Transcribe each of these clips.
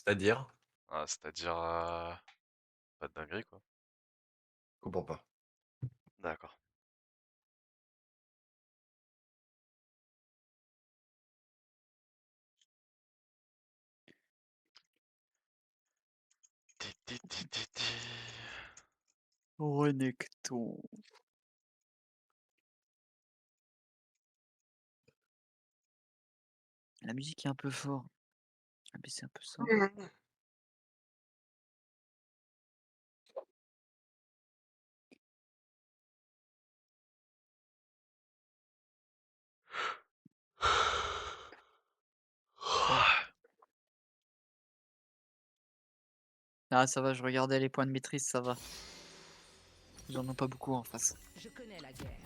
C'est-à-dire? Ah, c'est-à-dire, pas de dinguerie, quoi. Je comprends pas. D'accord. Ti ti ti ti ti. Renekton. La musique est un peu fort. Ah, baisser un peu ça. Ouais. Ah, ça va, je regardais les points de maîtrise, ça va. Ils en ont pas beaucoup en face. Je connais la guerre.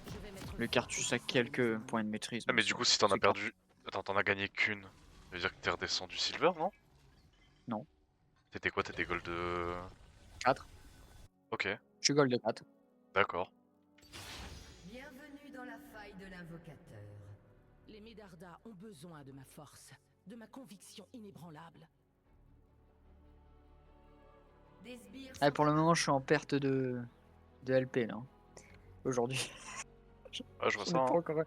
Je vais mettre Le fin au Cartus a passé de mes quelques ennemis. points de maîtrise, Ah, mais mais du coup, ça, si t'en as c'est Cartus. perdu. Attends, t'en as gagné qu'une. Ça veut dire que t'es redescendu silver, non? Non, T'étais quoi? T'étais gold 4. Ok, Je suis gold 4. d'accord. Bienvenue dans la faille de l'invocateur. Les Médardas ont besoin de ma force, de ma conviction inébranlable. Des sbires Ah, sont pour le à ma moment, je suis en perte de LP là, hein, aujourd'hui. Ouais, je vois J'en ça, ai pas hein. encore.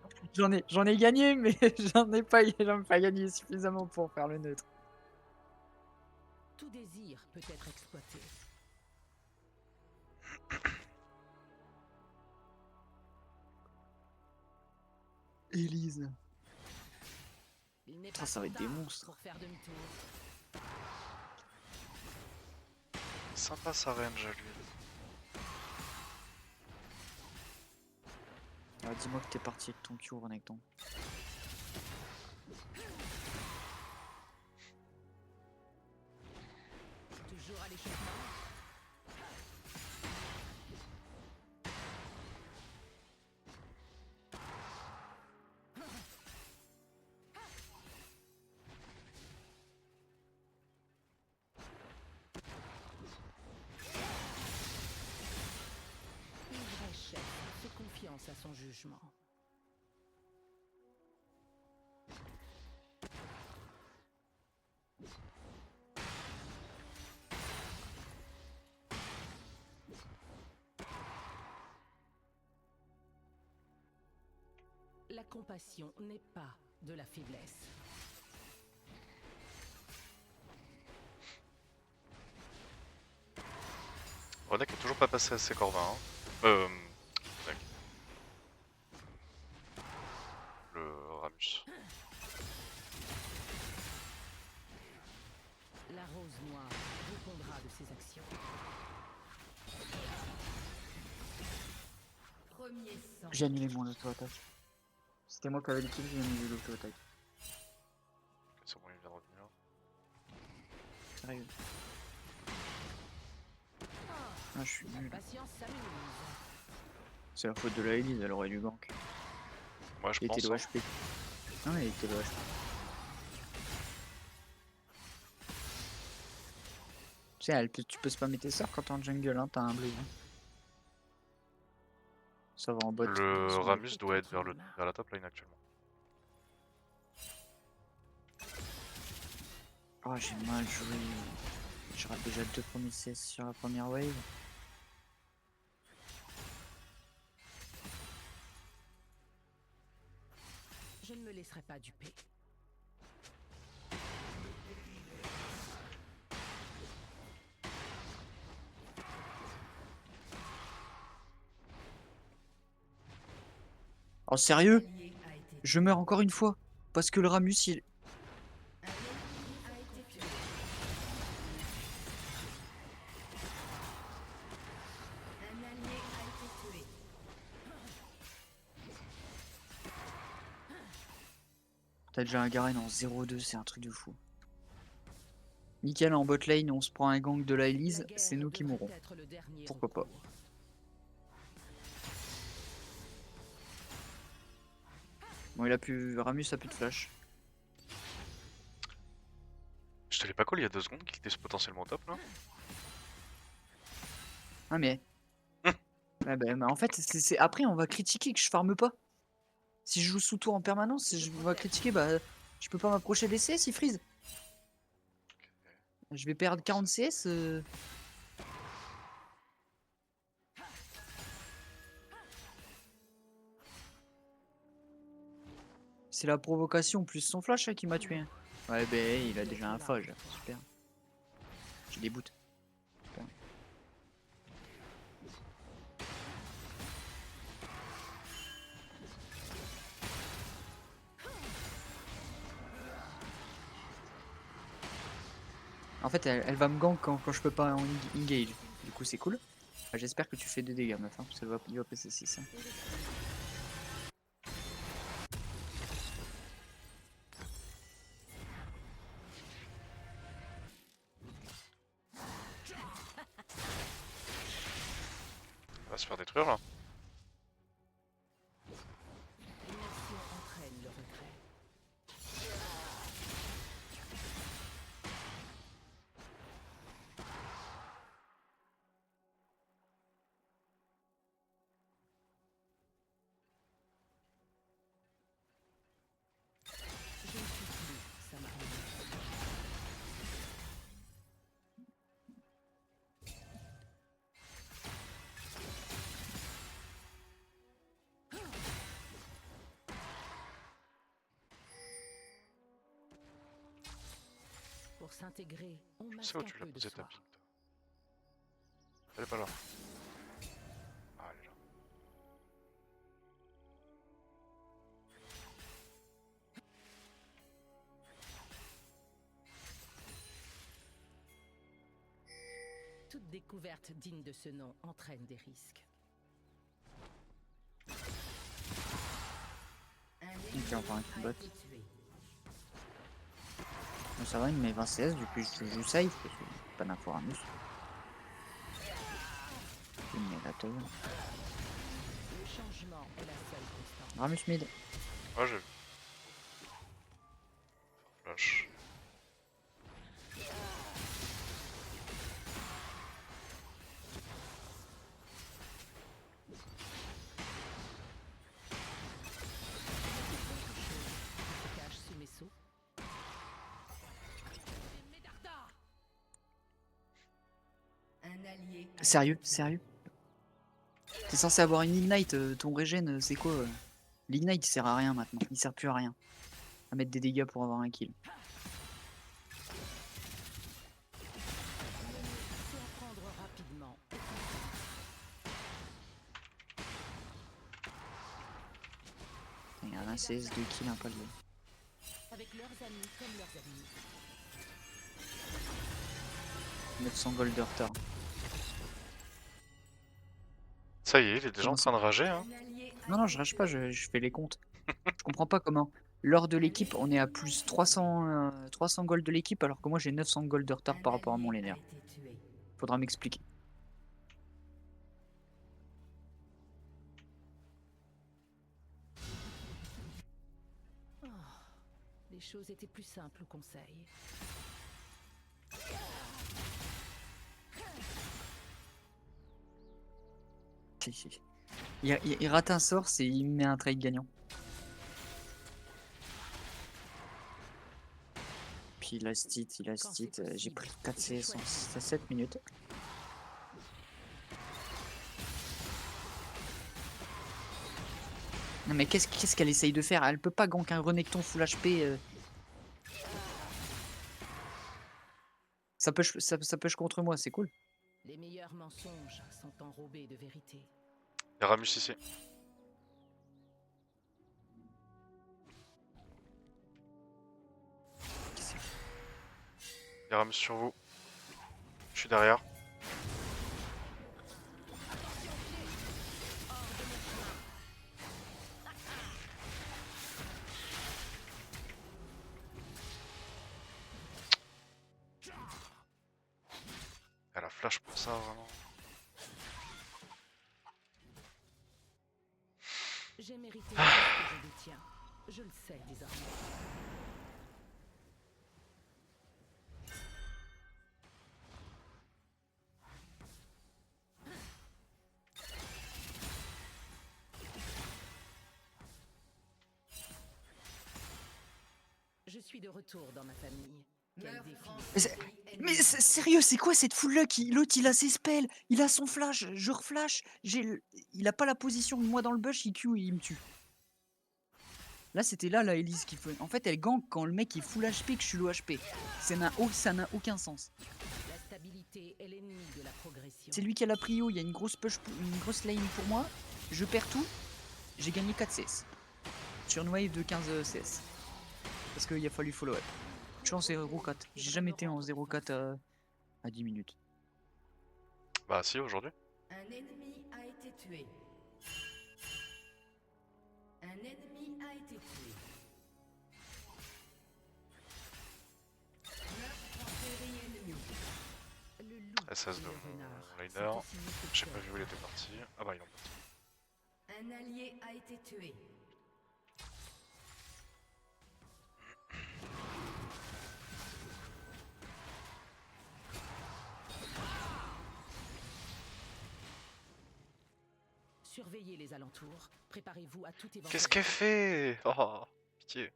J'en ai gagné, mais j'en ai pas gagné suffisamment pour faire le neutre. Tout désir peut être exploité. Élise. Il n'est Ça, pas ça va trop être des tard monstres. pour faire demi-tour. Sympa sa range à lui. Ah, dis-moi que t'es parti avec ton Q, Renekton. Toujours à l'échauffement. Un vrai chef fait confiance à son jugement. La compassion n'est pas de la faiblesse. Renek est toujours pas passé à ses corvins, hein. Renek. Le Ramus. La rose noire répondra de ses actions. Premier sang. J'ai annulé mon auto-attaque. C'était moi qui avais le kill, j'ai annulé l'auto-attaque. Ok, c'est bon, il vient de revenir. Sérieux. Ah, je suis La nul. patience s'amuse. C'est la faute de la Elise, elle aurait dû gank. Moi, je Il était pense, low hein. HP. Non, il était low HP. Tu sais, tu peux spammer tes sorts quand t'es en jungle, hein, t'as un bleu. Hein. Ça va en bot. Le Son bot. Ramus doit être vers la top lane actuellement. Oh, j'ai mal joué. Je rate déjà 2 premiers CS sur la première wave. Je ne me laisserai pas duper. Oh, sérieux? Je meurs encore une fois. Parce que le Ramus, il... T'as déjà un Garen en 0-2, c'est un truc de fou. Nickel, en bot lane, on se prend un gank de la Elise, c'est nous qui mourrons. Pourquoi pas. Bon, Ramus a plus de flash. Je te l'ai pas call il y a 2 secondes qu'il était potentiellement top là. Ah mais... Ouais, bah, en fait, après, on va critiquer que je farme pas. Si je joue sous tour en permanence, on va critiquer, bah... Je peux pas m'approcher des CS, ils freeze. Je vais perdre 40 CS. C'est la provocation plus son flash qui m'a tué. Ouais, ben il a déjà un phage. Super. Je déboute. Super. En fait, elle va me gank quand je peux pas engage. Du coup, c'est cool. J'espère que tu fais des dégâts, meuf, hein, parce qu'il va passer 6. Hein. On va se faire détruire là. L'immersion entraîne le regret. Je ne suis plus sa marionnette. Pour s'intégrer, on Je masque sais où un tu l'as peu de posé ta soi. pique. Elle est pas là. Ah, elle est là. Toute découverte digne de ce nom entraîne des risques. Ok, encore un coup bot. Bon, ça va, il met 20 CS, du coup je joue safe parce que pas d'inforamus. Il met la toile. Le changement est la seule constante. Ramus mid. Ouais, j'ai vu. Flash. Se cache sous mes seaux. Sérieux, sérieux. T'es censé avoir une ignite, ton régène, c'est quoi L'ignite il sert à rien maintenant, il sert plus à rien. À mettre des dégâts pour avoir un kill. C'est apprendre rapidement. Il y a un CS, 2 kills, un palier. Avec leurs amis comme leurs amis. 900 gold de retard. Ça y est, il est déjà Comment en train de rager. Hein. Non, non, je rage pas, je fais les comptes. Je comprends pas comment. Lors de l'équipe, on est à plus 300 gold de l'équipe, alors que moi j'ai 900 gold de retard par rapport à mon laner. Faudra m'expliquer. Oh, les choses étaient plus simples au conseil. Si, si. Il rate un sort, il met un trade gagnant. Puis il a stit, j'ai pris 4 CS en 7 minutes. Non mais qu'est-ce qu'elle essaye de faire? Elle peut pas gank un Renekton full HP. Ça push contre moi, c'est cool. Les meilleurs mensonges sont enrobés de vérité. Il y a Ramus ici. Il y a Ramus sur vous. Je suis derrière. Elle a flash pour ça, vraiment. J'ai mérité tout ce que je détiens. Je le sais désormais. Je suis de retour dans ma famille. Quel défi. Mais sérieux, c'est quoi cette full luck? L'autre, il a ses spells, il a son flash, je reflash, il a pas la position, moi dans le bush, il Q et il me tue. Là, c'était là la Elise qui fait. En fait, elle gank quand le mec est full HP que je suis low HP. Ça n'a aucun sens. La stabilité est l'ennemi de la progression. C'est lui qui a la prio, il y a une grosse push, une grosse lane pour moi. Je perds tout, j'ai gagné 4 CS. Sur une wave de 15 CS. Parce qu'il a fallu follow up. Je suis en 0-4. J'ai jamais été en 0-4 à 10 minutes. Bah si, aujourd'hui. Un ennemi a été tué. Un ennemi a été tué. Meurtre en série ennemi. Le loup SS et de le mon renard laner. sont aussi nécessaires. J'ai pas vu où il était parti. Ah bah il est en parti. Un allié a été tué. Surveillez les alentours. Préparez-vous à tout éventualité. Qu'est-ce qu'elle fait? Oh, pitié.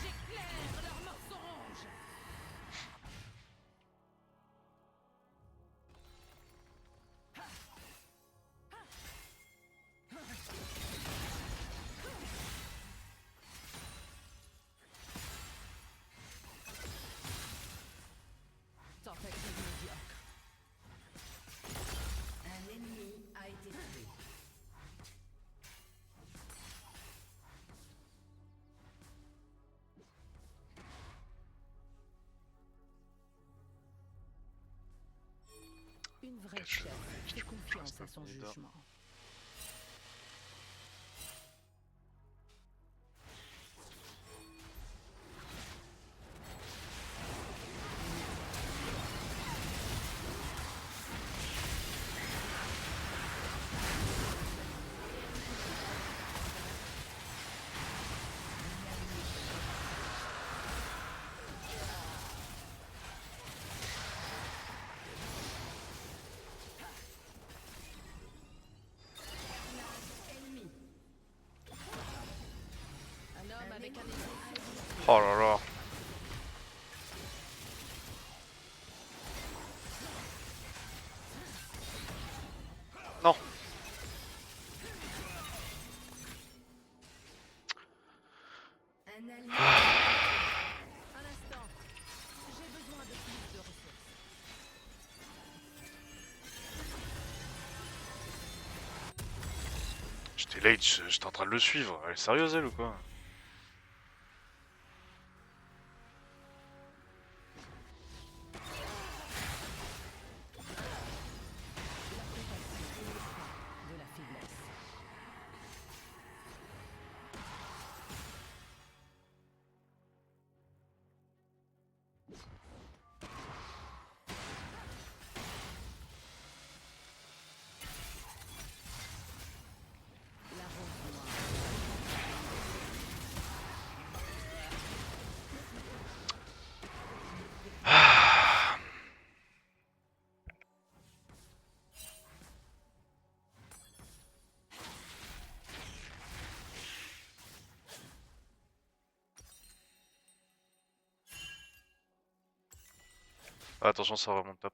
J'éclaire leurs mensonges. Tentative médiocre. Un ennemi a été tué. Une vraie Ok, je chef vais- fait je confiance reste à son leader. jugement. Ennemi. Un homme avec un ennemi. Oh là là. Non. Un allié. Un instant. J'ai besoin de plus de ressources. J'étais late, j'étais en train de le suivre. Elle est sérieuse elle ou quoi? De la faiblesse. La rose noire. Ah, attention, ça remonte top.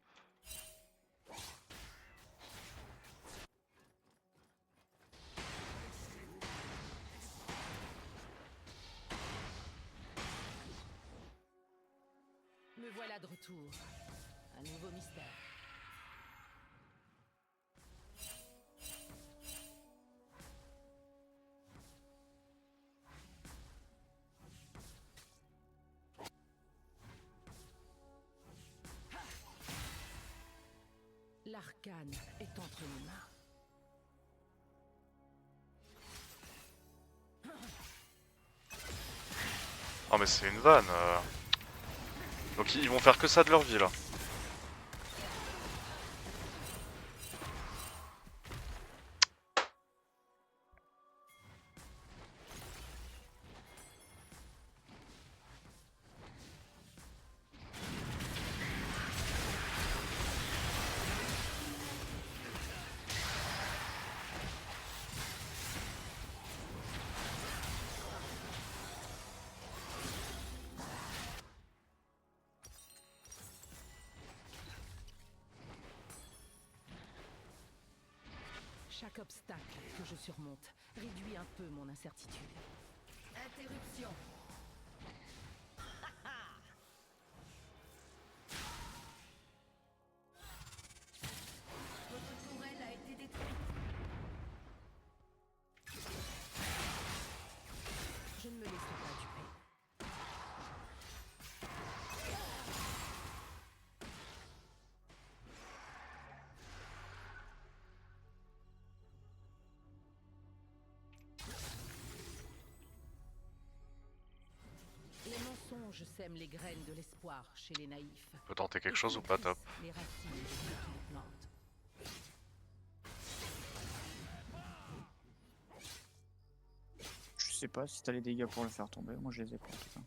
Me voilà de retour. Un nouveau mystère. L'arcane est entre mes mains. Oh mais c'est une vanne. Donc ils vont faire que ça de leur vie là. Chaque obstacle que je surmonte réduit un peu mon incertitude. Interruption. Votre tourelle a été détruite. Je ne me laisserai pas duper. Les mensonges sèment les graines de l'espoir chez les naïfs. On peut tenter quelque Et chose ou pas, Top? fleurissent les racines de ceux qui les plantent. Je sais pas si t'as les dégâts pour le faire tomber. Moi, je les ai pas en tout cas.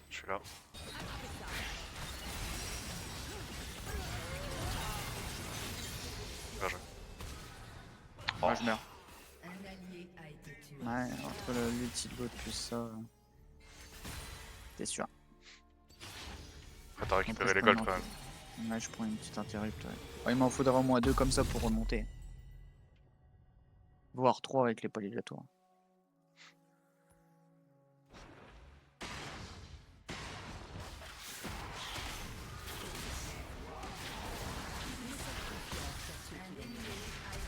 Je suis là. Bien joué. Moi, je meurs. Un allié a été tué. Ouais, entre l'ulti de l'autre plus ça. T'es sûr. Après, t'as récupéré je les prends golds une quand même. Ouais, je prends une petite interrupt. Ouais. Ouais, il m'en faudra au moins 2 comme ça pour remonter. Voire 3 avec les paliers de la tour.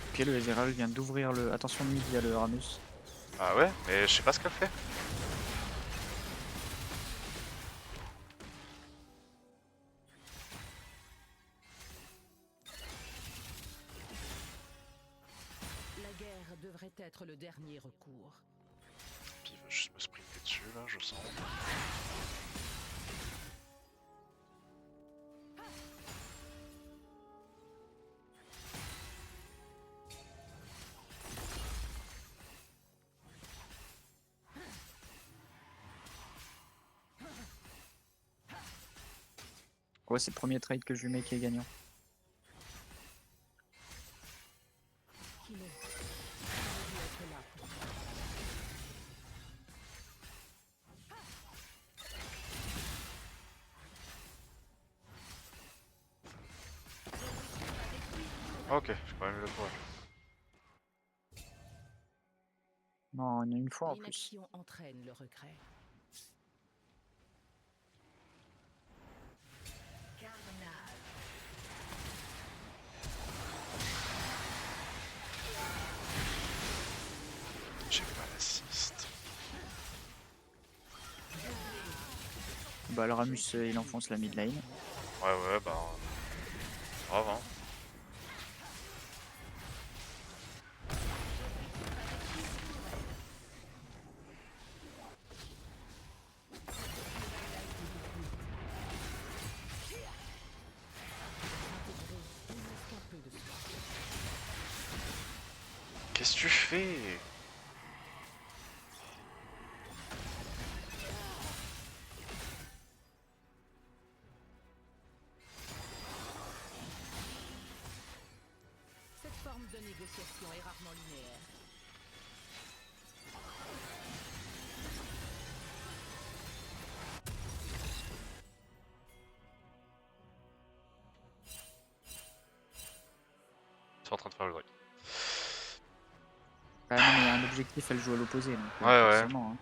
Ok, le Ezreal vient d'ouvrir le... Attention, mid, il y a le Ramus. Ah ouais? Mais je sais pas ce qu'elle fait. La guerre devrait être le dernier recours. Puis il veut juste me sprinter dessus là, je sens. Ouais, c'est le premier trade que je lui mets qui est gagnant. Qui ne aurait dû être là pour moi. Ok, j'ai quand même eu le tour. Non, il y en a une fois en plus. L'inaction entraîne le regret. Carnage. J'ai pas l'assist. Bah, le Ramus, il enfonce la mid lane. Ouais, bah. Grave, hein. Il manque un peu de soi. Qu'est-ce que tu fais? Cette forme de négociation est rarement linéaire. C'est en train de faire le drag. Ah non, mais il y a un objectif, elle joue à l'opposé. Donc, Ouais. forcément, hein.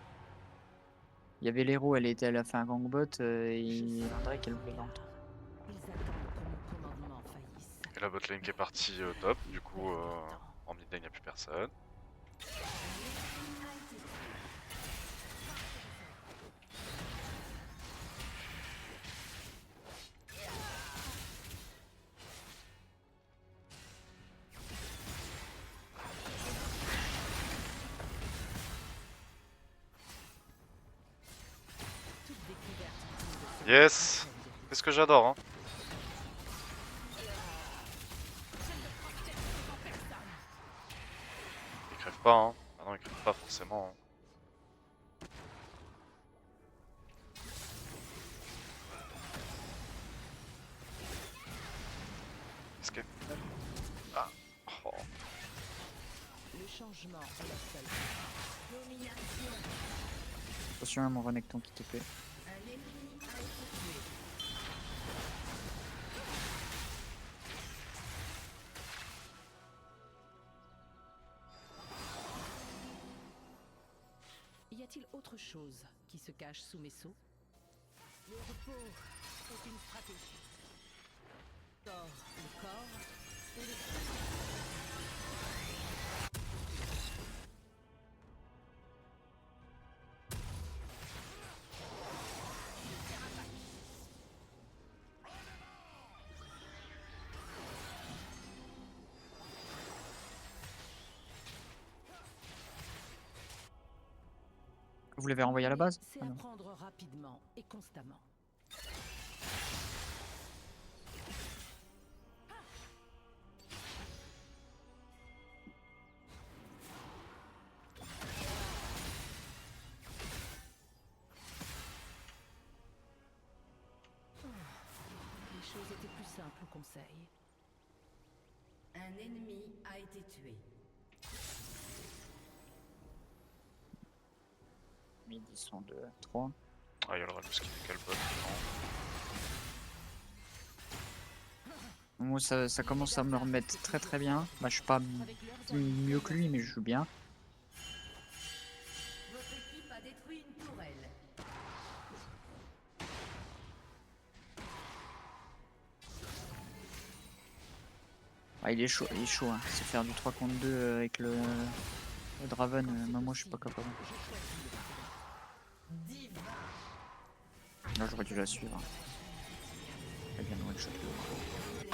Il y avait l'héros, elle était à la fin gangbot et André qu'elle voulait l'entendre. Ils attendent que mon commandement faillisse. Et la botlane qui est partie au top, du coup en mid lane y'a plus personne. Toute découverte digne de ce Yes! entraîne des risques. C'est ce que j'adore, hein. Ils crèvent pas, hein. Ah non, ils crèvent pas forcément. Hein. Qu'est-ce qu'elle fait? Ah! Oh. Le changement est la seule. Domination. Attention à mon Renekton qui TP. Un ennemi a été tué. a-t-il autre chose qui se cache sous mes seaux? Le repos est une stratégie. Corps, le corps et l'esprit. Vous l'avez renvoyé à la base? C'est Ah non. apprendre rapidement et constamment. Les choses étaient plus simples au conseil. Un ennemi a été tué. Mid, ils sont 2, 3. Ah, il y a le Ralmus qui décale pas. Moi, ça commence à me remettre très très bien. Bah, je suis pas mieux que lui, mais je joue bien. Votre équipe a détruit une tourelle. Ah, il est chaud, hein. C'est faire du 3 contre 2 avec le Draven, moi je suis pas capable. Divin. Là j'aurais dû la suivre. Elle vient de one shot le...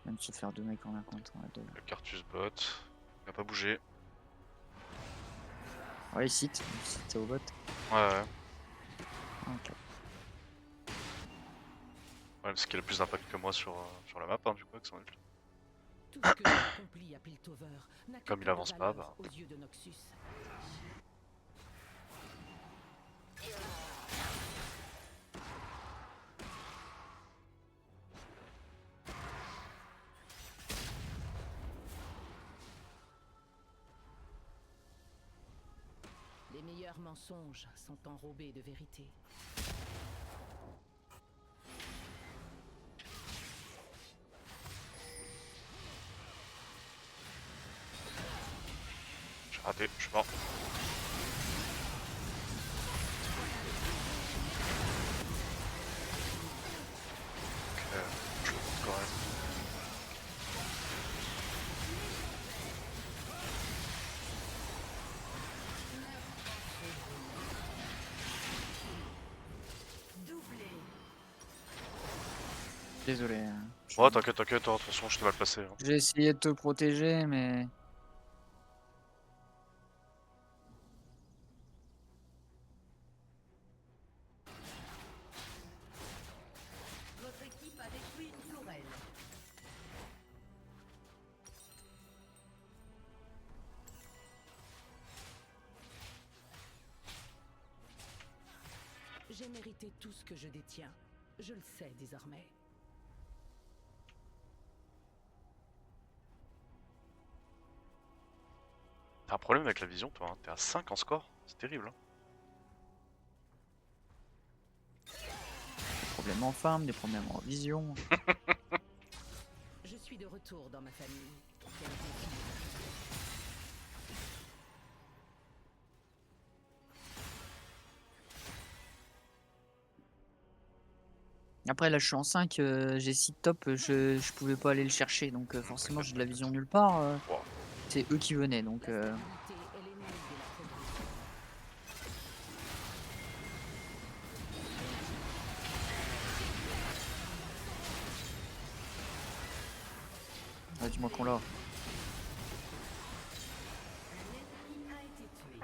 Même se faire 2 mecs en un contre 2. Le Cartus bot. Il a pas bougé. Ouais, il cite au bot. Ouais. Ok. Ouais, parce qu'il a plus d'impact que moi sur la map, du coup, avec son ult. Tout ce que j'ai accompli à Piltover n'a que Comme il peu de avance pas, valeur bah. aux yeux de Noxus. Les meilleurs mensonges sont enrobés de vérité. J'ai raté, je suis mort. Ok, je le monte quand même. Doublé. Désolé. Ouais, t'inquiète, de toute façon, je t'ai mal placé. Hein. J'ai essayé de te protéger, mais... Votre équipe a détruit une tourelle. J'ai mérité tout ce que je détiens. Je le sais désormais. T'as un problème avec la vision, toi, hein. T'es à 5 en score, c'est terrible. Hein. Des problèmes en farm, des problèmes en vision. Je suis de retour dans ma famille. Après là je suis en 5, j'ai 6 top, je pouvais pas aller le chercher, donc forcément j'ai de la vision nulle part. Wow. C'est eux qui venaient, donc... La stabilité est l'ennemi de la progression. Ah, dis-moi qu'on l'a. Un ennemi a été tué.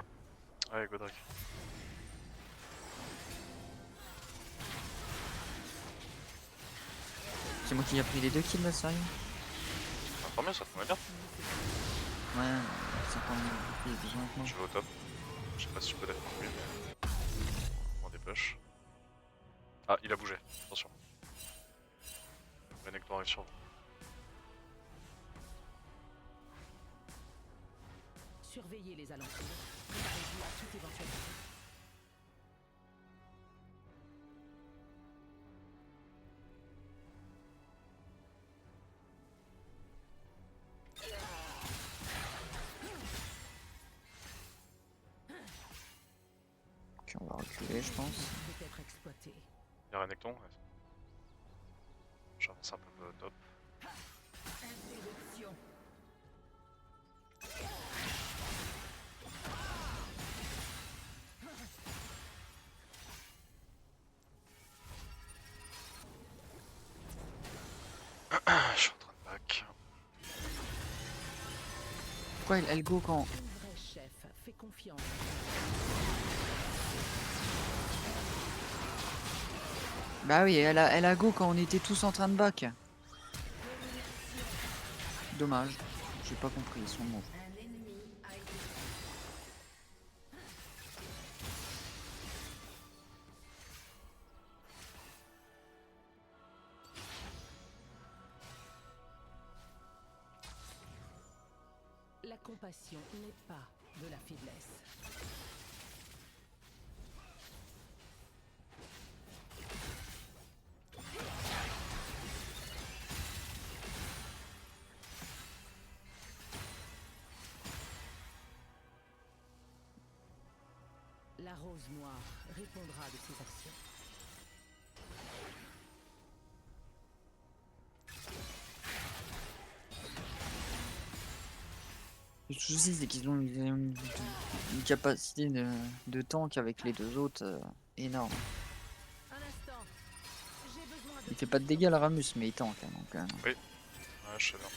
Ouais, Godric. C'est moi qui ai pris les 2 kills là, sérieux? Ah, tant mieux, ça te met bien. Ouais, c'est quand même plus besoin que moi. Je vais au top. Je sais pas si je peux d'être non plus, mais. On des push. Ah, il a bougé, attention. Renekton arrive sur vous. Surveillez les alentours. Préparez-vous à toute éventualité. tuer, je pense. Peut être exploité. Y'a Renekton, ouais. J'avance un peu top. Interruption. Je suis en train de back. Pourquoi elle go quand... Une vraie chef fait confiance. Bah oui, elle a go quand on était tous en train de back. Dommage. J'ai pas compris son mot. Un ennemi a été La compassion n'est pas de la faiblesse. La rose noire répondra de ses actions. Le souci, c'est qu'ils ont une capacité de tank avec les deux autres énorme. Un instant. J'ai besoin de Il fait pas de dégâts la Ramus, mais il tank. Hein, donc, Ouais, je sais bien.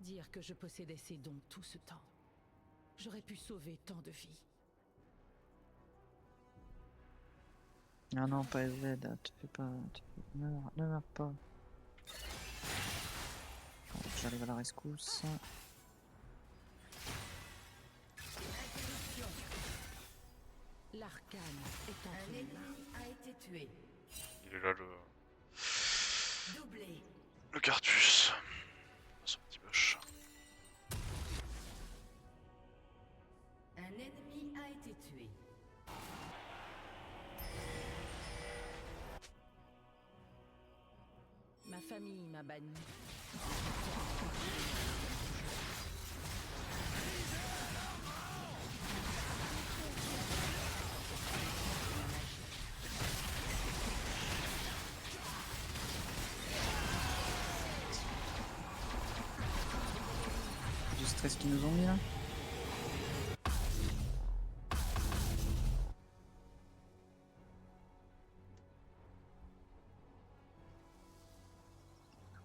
dire que je possédais ces dons tout ce temps. J'aurais pu sauver tant de vies. Ah non, pas Z, tu fais pas... Ne meurs pas. Bon, j'arrive à la rescousse. interruption. L'arcane est Un entre mes ennemi mains. a été tué. Il est là Doublé. le Cartus. Son petit bush. Un ennemi a été tué. Ma famille m'a banni. Du stress qu'ils nous ont mis là.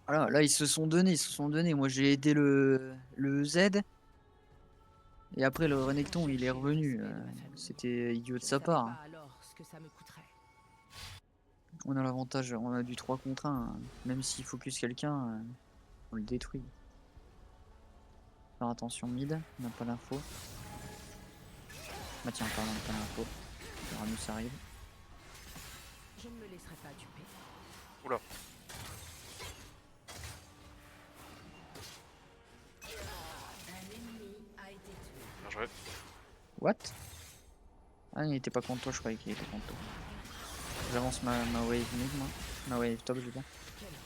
Alors là, ils se sont donnés. Moi, j'ai aidé le Z. Et après, le Renekton, il est revenu. C'était idiot de Je sa ne part. savais Hein. pas alors ce que ça me coûterait. On a l'avantage, on a du 3 contre 1. Hein. Même s'il focus quelqu'un, on le détruit. Faire attention mid, on n'a pas l'info. Bah tiens, pardon, on n'a pas l'info. Ramus arrive. Je ne me laisserai pas duper. Oula. Un ennemi a été tué. Bien joué. What? Ah, il était pas contre toi, je croyais qu'il était contre toi. J'avance ma wave mid, moi. Ma wave top, je veux dire. Quelle ruse.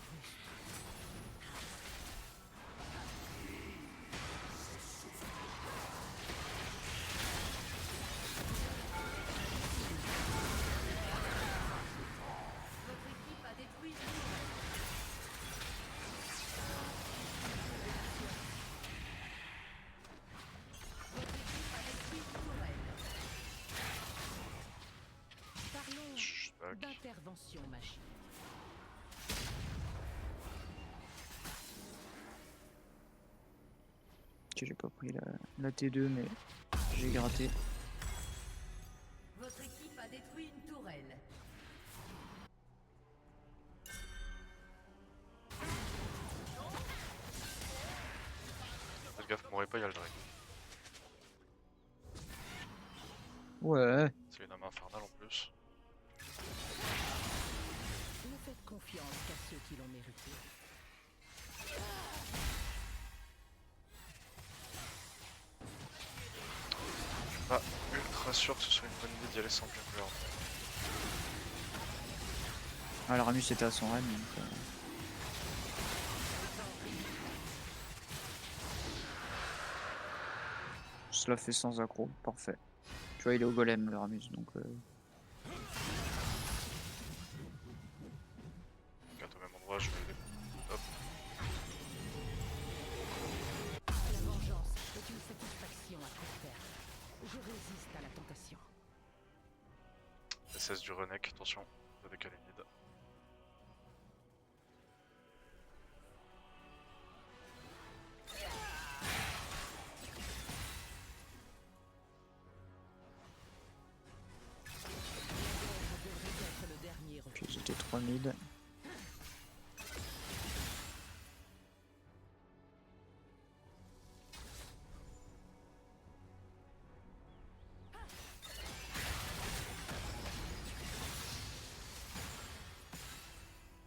Votre équipe a détruit une tourelle. Votre équipe a détruit une tourelle. Parlons Chut, back. d'intervention magique. Ok, j'ai pas pris la T2, mais j'ai gratté. Votre équipe a détruit une tourelle. Faites gaffe, mourrez pas, il y a le Drake. Ouais. C'est une âme infernale en plus. Ne faites confiance qu'à ceux qui l'ont mérité. Pas ultra sûr que ce soit une bonne idée d'y aller sans Jungler. Ah, le Ramus était à son raid, donc... Cela fait sans accro, parfait. Tu vois, il est au golem, le Ramus, donc... Donc au même endroit, je vais aider. Hop. La vengeance est une satisfaction à court terme. Je résiste à la tentation. SS du Renek, attention, vous avez calé mid. Je devrais être le dernier repos. Puis j'étais 3 mid.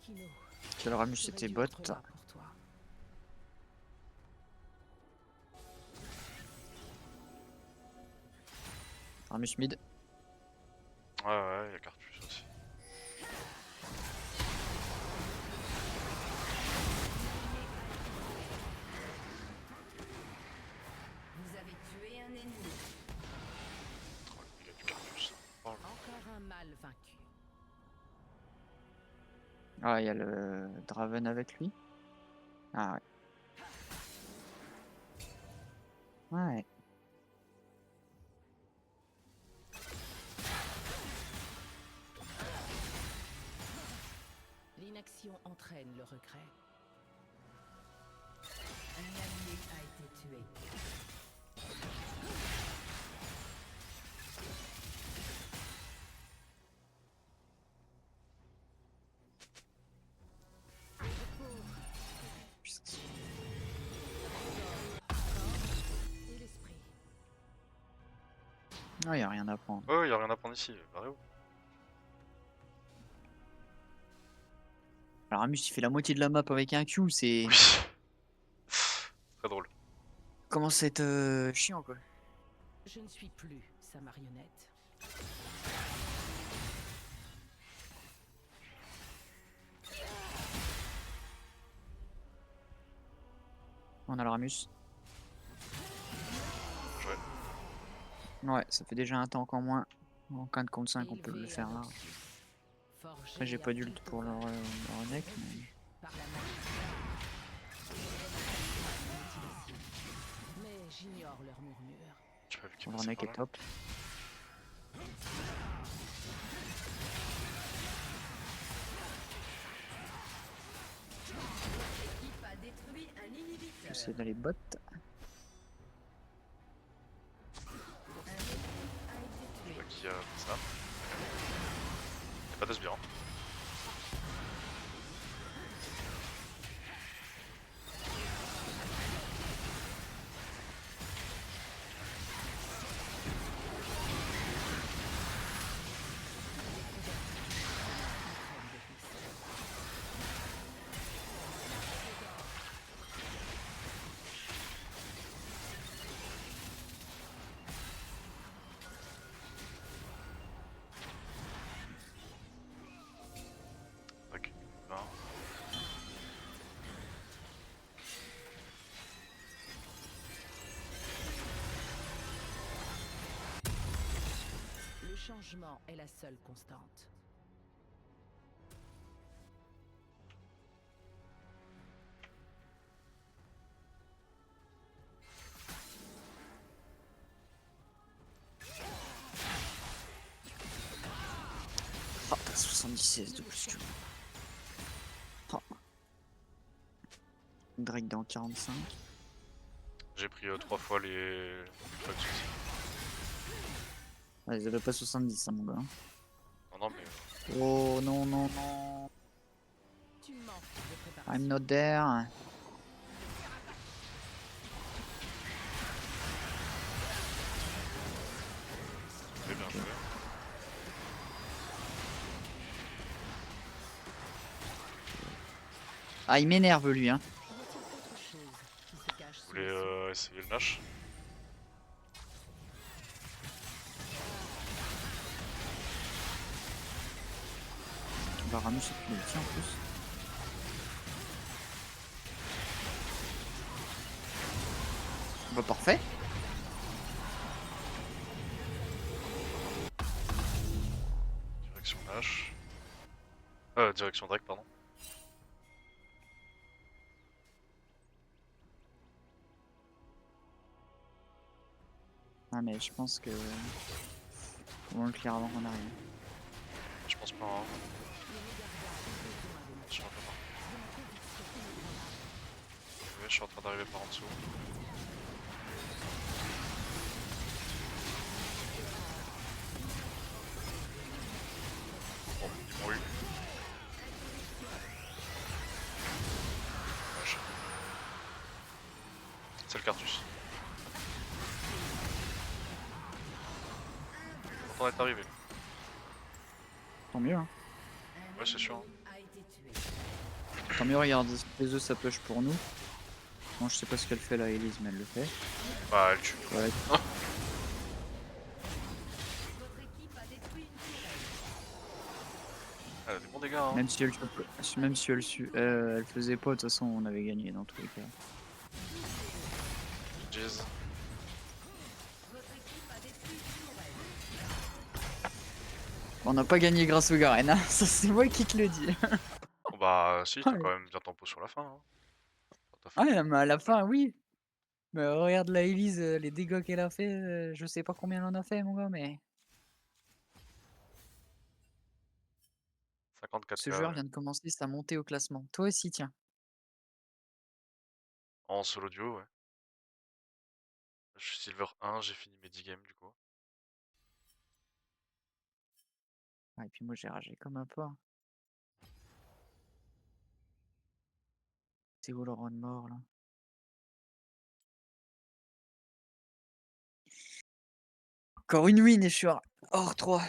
Kino, Que le Ramus j'aurais était dû bot. être là pour toi. Ramus mid. Ouais, y'a Cartus aussi. Vous avez tué un ennemi. Oh, il a du Cartus. Oh, Encore un mal vaincu. Ah, il y a le Draven avec lui. Ah ouais. Ouais. L'inaction entraîne le regret. Un allié a été tué. Putain. Et l'esprit. Ah, il y a rien à prendre. oh y'a rien à prendre ici, barrez-vous. Alors Ramus il fait la moitié de la map avec un Q, c'est... Oui. Très drôle. Commence à être chiant quoi. Je ne suis plus sa marionnette. On a le Ramus. Ouais. Ouais, ça fait déjà un tank en moins. En 4 contre 5 on peut le Élevé faire à là. l'obscur, forgé Après j'ai à pas d'ult toute pour leur deck, mais... par la magie. Mais j'ignore leurs murmures. J'ai pas vu qu'il Leur passait deck par est là. top. L'équipe a détruit un inhibiteur. J'essaie d'aller bot. Un ennemi a été Je sais tué. pas qui a fait ça. Y'a pas de sbire. Hein. Ok. Ben, Le changement est la seule constante. Oh, t'as 76 de plus que moi. Oh. Drake dans 45. j'ai pris 3 fois les bugs aussi. Ouais, ils avaient pas 70 hein, mon gars. Non, mais Oh non non non. Tu manques de préparation. I'm not there. c'est bien joué. Ah il m'énerve lui hein. Y a-t-il autre chose qui se cache Vous sous voulez les cieux essayer le Nash? pas Ramus et puis l'ulti en plus. Bah parfait. Direction H. Direction Drake, pardon. Ah mais je pense que on va le clear avant qu'on arrive. Je pense pas. Hein. Je suis en train je suis en train d'arriver par en dessous. Bon, ils m'ont eu. Dommage. C'est le Cartus. On est arrivé. Tant mieux hein. Ouais, c'est sûr. Hein. A été tué. Tant mieux, regarde, les œufs ça push pour nous. Bon je sais pas ce qu'elle fait là Elise mais elle le fait. Bah, elle tue. Ouais. Votre équipe a détruit une tourelle. Elle a des bons dégâts. Hein. Même si elle faisait pas, de toute façon on avait gagné dans tous les cas. Jeez. Votre équipe a détruit une tourelle. On n'a pas gagné grâce au Garen, hein. Ça c'est moi qui te le dis. Bon, bah, si, t'as Ouais. quand même bien tempo sur la fin. Hein. T'as fait- Ouais mais à la fin oui. Mais regarde la Elise, les dégâts qu'elle a fait, je sais pas combien elle en a fait mon gars mais. 54 Ce k joueur ouais. vient de commencer sa montée au classement. Toi aussi tiens. En solo duo, ouais. Je suis Silver 1, j'ai fini mes 10 games du coup. Ah, et puis moi j'ai ragé comme un porc. C'est où le run mort là? Encore une win et je suis hors 3.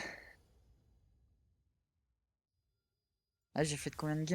Ah j'ai fait de combien de games?